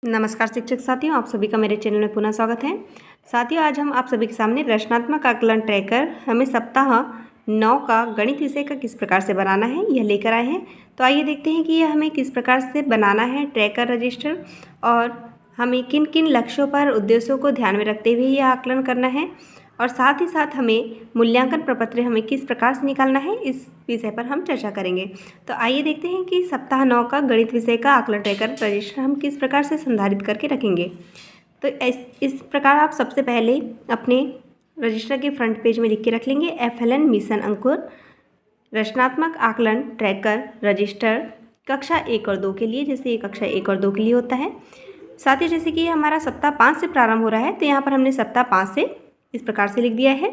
नमस्कार शिक्षक साथियों, आप सभी का मेरे चैनल में पुनः स्वागत है। साथियों, आज हम आप सभी के सामने रचनात्मक आकलन ट्रैकर हमें सप्ताह 9 का गणित विषय का किस प्रकार से बनाना है यह लेकर आए हैं। तो आइए देखते हैं कि यह हमें किस प्रकार से बनाना है ट्रैकर रजिस्टर, और हमें किन किन लक्ष्यों पर उद्देश्यों को ध्यान में रखते हुए यह आकलन करना है, और साथ ही साथ हमें मूल्यांकन प्रपत्र हमें किस प्रकार से निकालना है, इस विषय पर हम चर्चा करेंगे। तो आइए देखते हैं कि सप्ताह 9 का गणित विषय का आकलन ट्रैकर रजिस्टर हम किस प्रकार से संधारित करके रखेंगे। तो इस प्रकार आप सबसे पहले अपने रजिस्टर के फ्रंट पेज में लिख के रख लेंगे FLN मिशन अंकुर रचनात्मक आकलन ट्रैकर रजिस्टर कक्षा 1 और 2 के लिए, जैसे ये कक्षा 1 और 2 के लिए होता है। साथ ही जैसे कि हमारा सप्ताह 5 से प्रारंभ हो रहा है, तो यहाँ पर हमने सप्ताह 5 से इस प्रकार से लिख दिया है।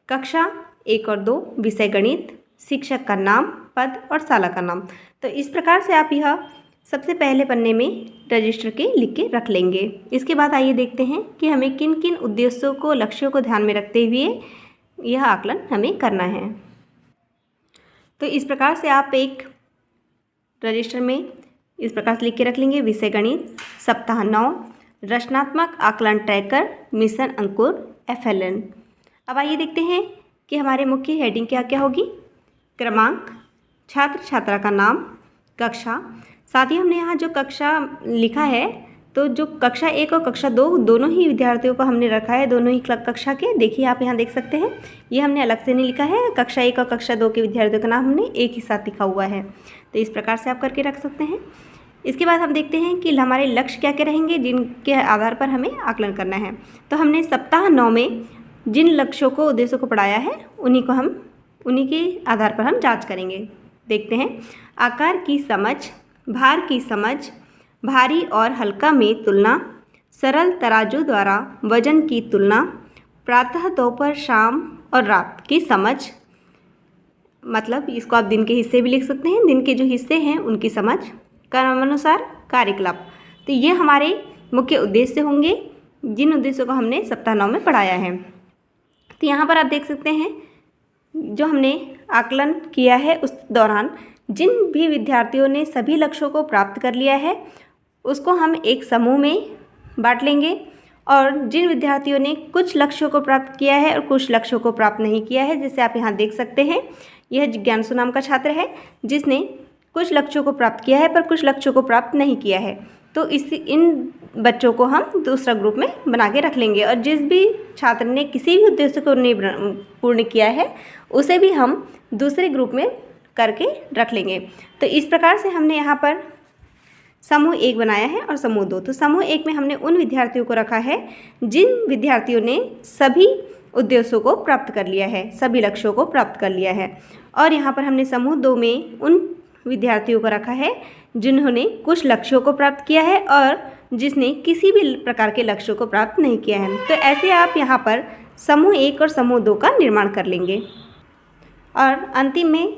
कक्षा 1 और 2 विषय गणित, शिक्षक का नाम, पद और शाला का नाम। तो इस प्रकार से आप यह सबसे पहले पन्ने में रजिस्टर के लिख के रख लेंगे। इसके बाद आइए देखते हैं कि हमें किन किन उद्देश्यों को, लक्ष्यों को ध्यान में रखते हुए यह आकलन हमें करना है। तो इस प्रकार से आप एक रजिस्टर में इस प्रकार से लिख के रख लेंगे विषय गणित सप्ताह 9 रचनात्मक आकलन ट्रैकर मिशन अंकुर FLN। अब आइए देखते हैं कि हमारे मुख्य हेडिंग क्या क्या होगी। क्रमांक, छात्र छात्रा का नाम, कक्षा। साथ ही हमने यहाँ जो कक्षा लिखा है, तो जो कक्षा 1 और कक्षा 2 दोनों ही विद्यार्थियों को हमने रखा है, दोनों ही कक्षा के। देखिए आप यहाँ देख सकते हैं, ये हमने अलग से नहीं लिखा है। कक्षा 1 और कक्षा 2 के विद्यार्थियों का नाम हमने एक ही साथ लिखा हुआ है। तो इस प्रकार से आप करके रख सकते हैं। इसके बाद हम देखते हैं कि हमारे लक्ष्य क्या क्या रहेंगे, जिनके आधार पर हमें आकलन करना है। तो हमने सप्ताह 9 में जिन लक्ष्यों को, उद्देश्यों को पढ़ाया है, उन्हीं के आधार पर हम जांच करेंगे। देखते हैं। आकार की समझ, भार की समझ, भारी और हल्का में तुलना, सरल तराजू द्वारा वजन की तुलना, प्रातः, दोपहर, शाम और रात की समझ। मतलब इसको आप दिन के हिस्से भी लिख सकते हैं, दिन के जो हिस्से हैं उनकी समझ, क्रमानुसार कार्यकलाप। तो ये हमारे मुख्य उद्देश्य होंगे, जिन उद्देश्यों को हमने सप्ताह 9 में पढ़ाया है। तो यहाँ पर आप देख सकते हैं, जो हमने आकलन किया है उस दौरान जिन भी विद्यार्थियों ने सभी लक्ष्यों को प्राप्त कर लिया है, उसको हम एक समूह में बांट लेंगे, और जिन विद्यार्थियों ने कुछ लक्ष्यों को प्राप्त किया है और कुछ लक्ष्यों को प्राप्त नहीं किया है, जैसे आप यहाँ देख सकते हैं, यह जिज्ञासु नाम का छात्र है जिसने कुछ लक्ष्यों को प्राप्त किया है पर कुछ लक्ष्यों को प्राप्त नहीं किया है। तो इन बच्चों को हम दूसरा ग्रुप में बना के रख लेंगे, और जिस भी छात्र ने किसी भी उद्देश्य को नहीं पूर्ण किया है, उसे भी हम दूसरे ग्रुप में करके रख लेंगे। तो इस प्रकार से हमने यहाँ पर समूह 1 बनाया है और समूह 2। तो समूह 1 में हमने उन विद्यार्थियों को रखा है जिन विद्यार्थियों ने सभी उद्देश्यों को प्राप्त कर लिया है, सभी लक्ष्यों को प्राप्त कर लिया है। और यहाँ पर हमने समूह 2 में उन विद्यार्थियों को रखा है जिन्होंने कुछ लक्ष्यों को प्राप्त किया है और जिसने किसी भी प्रकार के लक्ष्यों को प्राप्त नहीं किया है। तो ऐसे आप यहाँ पर समूह 1 और समूह 2 का निर्माण कर लेंगे, और अंतिम में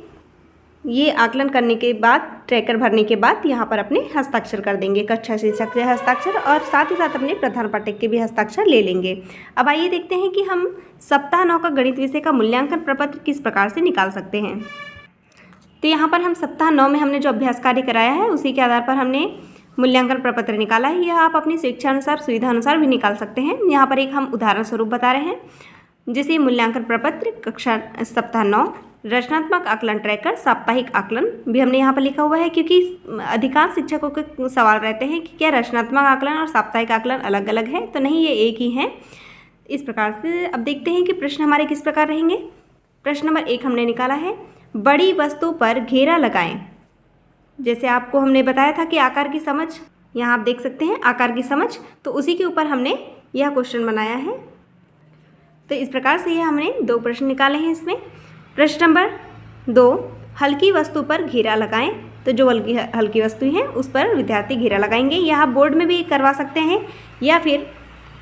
ये आकलन करने के बाद, ट्रैकर भरने के बाद यहाँ पर अपने हस्ताक्षर कर देंगे, कक्षा शीर्षक के हस्ताक्षर, और साथ ही साथ अपने प्रधान पाठक के भी हस्ताक्षर ले लेंगे। अब आइए देखते हैं कि हम सप्ताह 9 का गणित विषय का मूल्यांकन प्रपत्र किस प्रकार से निकाल सकते हैं। तो यहाँ पर हम सप्ताह 9 में हमने जो अभ्यास कार्य कराया है, उसी के आधार पर हमने मूल्यांकन प्रपत्र निकाला है। यह आप अपनी स्वेच्छा अनुसार, सुविधा अनुसार भी निकाल सकते हैं। यहाँ पर एक हम उदाहरण स्वरूप बता रहे हैं, जैसे मूल्यांकन प्रपत्र कक्षा सप्ताह 9 रचनात्मक आकलन ट्रैकर साप्ताहिक आकलन भी हमने यहाँ पर लिखा हुआ है, क्योंकि अधिकांश शिक्षकों के सवाल रहते हैं कि क्या रचनात्मक आकलन और साप्ताहिक आकलन अलग अलग है। तो नहीं, ये एक ही है। इस प्रकार से अब देखते हैं कि प्रश्न हमारे किस प्रकार रहेंगे। प्रश्न नंबर 1 हमने निकाला है, बड़ी वस्तु पर घेरा लगाएं। जैसे आपको हमने बताया था कि आकार की समझ, यहाँ आप देख सकते हैं आकार की समझ, तो उसी के ऊपर हमने यह क्वेश्चन बनाया है। तो इस प्रकार से ये हमने 2 प्रश्न निकाले हैं इसमें। प्रश्न नंबर 2, हल्की वस्तु पर घेरा लगाएं। तो जो हल्की वस्तु है उस पर विद्यार्थी घेरा लगाएंगे। यह आप बोर्ड में भी करवा सकते हैं, या फिर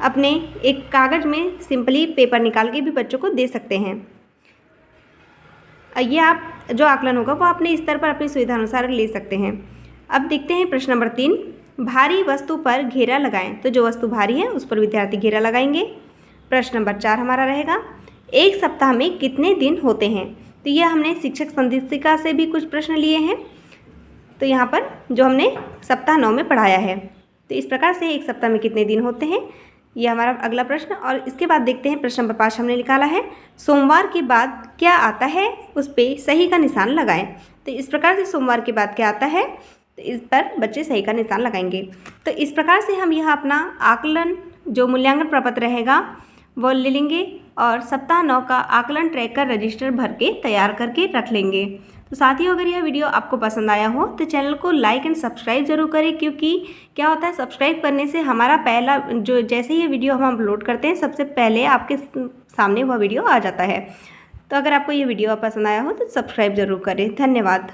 अपने एक कागज़ में सिंपली पेपर निकाल के भी बच्चों को दे सकते हैं। ये आप जो आकलन होगा वो अपने स्तर पर अपनी सुविधा अनुसार ले सकते हैं। अब देखते हैं प्रश्न नंबर 3, भारी वस्तु पर घेरा लगाएं। तो जो वस्तु भारी है उस पर विद्यार्थी घेरा लगाएंगे। प्रश्न नंबर 4 हमारा रहेगा, एक सप्ताह में कितने दिन होते हैं। तो यह हमने शिक्षक संदेशिका से भी कुछ प्रश्न लिए हैं। तो यहाँ पर जो हमने सप्ताह 9 में पढ़ाया है, तो इस प्रकार से एक सप्ताह में कितने दिन होते हैं, ये हमारा अगला प्रश्न। और इसके बाद देखते हैं प्रश्न नंबर 5 हमने निकाला है, सोमवार के बाद क्या आता है उस पर सही का निशान लगाएं। तो इस प्रकार से सोमवार के बाद क्या आता है, तो इस पर बच्चे सही का निशान लगाएंगे। तो इस प्रकार से हम यह अपना आकलन जो मूल्यांकन प्रपत्र रहेगा वो ले लेंगे और सप्ताह 9 का आकलन ट्रैकर रजिस्टर भर के तैयार करके रख लेंगे। तो साथियों, अगर यह वीडियो आपको पसंद आया हो तो चैनल को लाइक एंड सब्सक्राइब जरूर करें, क्योंकि क्या होता है सब्सक्राइब करने से हमारा पहला जो जैसे ही ये वीडियो हम अपलोड करते हैं सबसे पहले आपके सामने वह वीडियो आ जाता है। तो अगर आपको ये वीडियो पसंद आया हो तो सब्सक्राइब जरूर करें। धन्यवाद।